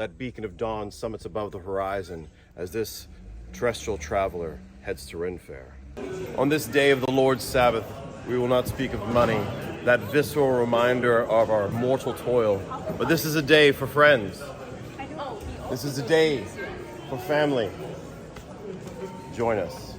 That beacon of dawn summits above the horizon as this terrestrial traveler heads to Ren Faire. On this day of the Lord's Sabbath, we will not speak of money, that visceral reminder of our mortal toil, but this is a day for friends. This is a day for family. Join us.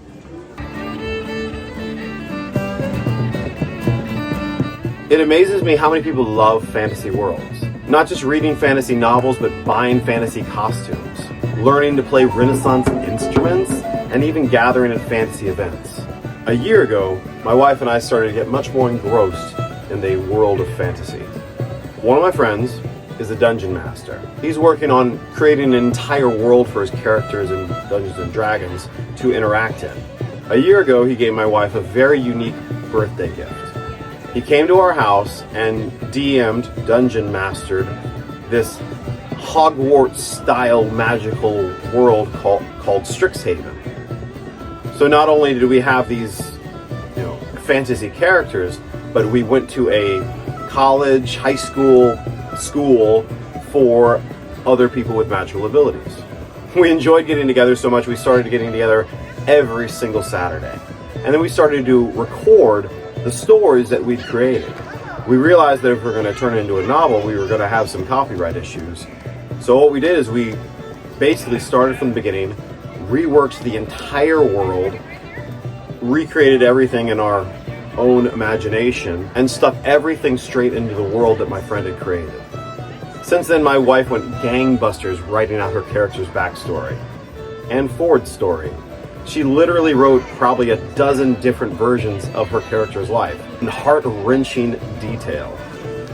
It amazes me how many people love fantasy worlds. Not just reading fantasy novels, but buying fantasy costumes, learning to play Renaissance instruments, and even gathering at fantasy events. A year ago, my wife and I started to get much more engrossed in the world of fantasy. One of my friends is a dungeon master. He's working on creating an entire world for his characters in Dungeons and Dragons to interact in. A year ago, he gave my wife a very unique birthday gift. He came to our house and DM'd, dungeon mastered, this Hogwarts-style magical world called Strixhaven. So not only did we have these, fantasy characters, but we went to a college, high school for other people with magical abilities. We enjoyed getting together so much we started getting together every single Saturday. And then we started to record the stories that we'd created. We realized that if we're going to turn it into a novel, we were going to have some copyright issues. So what we did is we basically started from the beginning, reworked the entire world, recreated everything in our own imagination, and stuck everything straight into the world that my friend had created. Since then, my wife went gangbusters writing out her character's backstory and Ford's story. She literally wrote probably a dozen different versions of her character's life in heart-wrenching detail.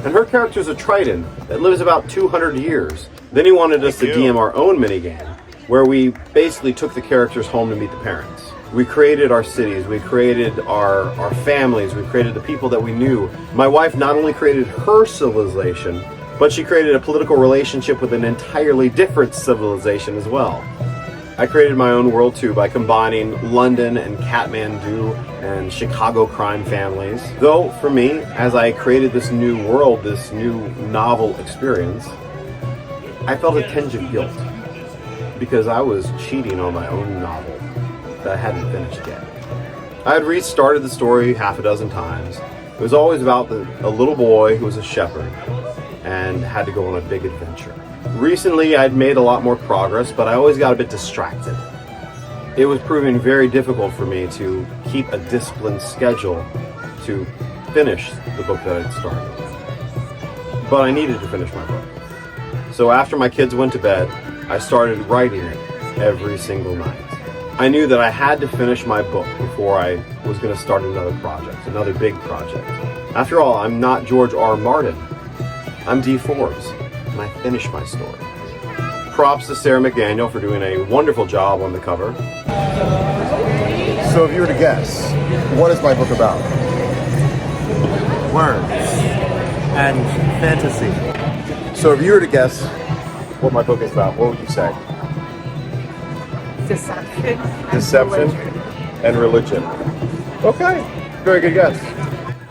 And her character's a Triton that lives about 200 years. Then he wanted us to DM our own minigame, where we basically took the characters home to meet the parents. We created our cities, we created our families, we created the people that we knew. My wife not only created her civilization, but she created a political relationship with an entirely different civilization as well. I created my own world too by combining London and Kathmandu and Chicago crime families. Though for me, as I created this new world, this new novel experience, I felt a tinge of guilt because I was cheating on my own novel that I hadn't finished yet. I had restarted the story half a dozen times. It was always about a little boy who was a shepherd and had to go on a big adventure. Recently, I'd made a lot more progress, but I always got a bit distracted. It was proving very difficult for me to keep a disciplined schedule to finish the book that I'd started. But I needed to finish my book. So after my kids went to bed, I started writing it every single night. I knew that I had to finish my book before I was going to start another project, another big project. After all, I'm not George R. Martin. I'm D. Forbes. And I finished my story. Props to Sarah McDaniel for doing a wonderful job on the cover. So if you were to guess, what is my book about? Words and fantasy. So if you were to guess what my book is about, what would you say? Deception. Deception and religion. Okay, very good guess.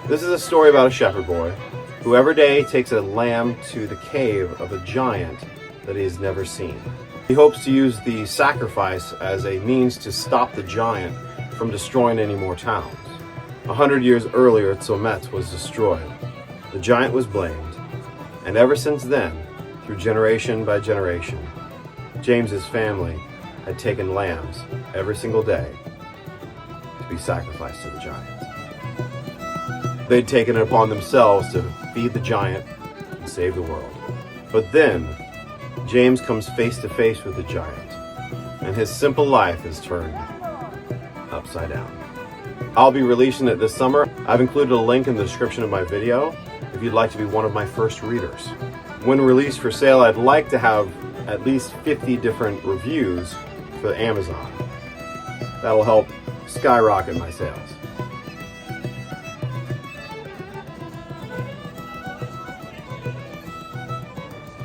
This is a story about a shepherd boy who every day takes a lamb to the cave of a giant that he has never seen. He hopes to use the sacrifice as a means to stop the giant from destroying any more towns. 100 years earlier, Tzomet was destroyed. The giant was blamed, and ever since then, through generation by generation, James's family had taken lambs every single day to be sacrificed to the giant. They'd taken it upon themselves to feed the giant and save the world. But then, James comes face to face with the giant, and his simple life is turned upside down. I'll be releasing it this summer. I've included a link in the description of my video if you'd like to be one of my first readers. When released for sale, I'd like to have at least 50 different reviews for Amazon. That'll help skyrocket my sales.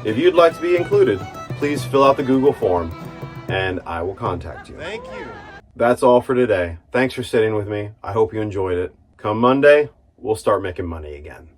If you'd like to be included, please fill out the Google form and I will contact you. Thank you. That's all for today. Thanks for sitting with me. I hope you enjoyed it. Come Monday, we'll start making money again.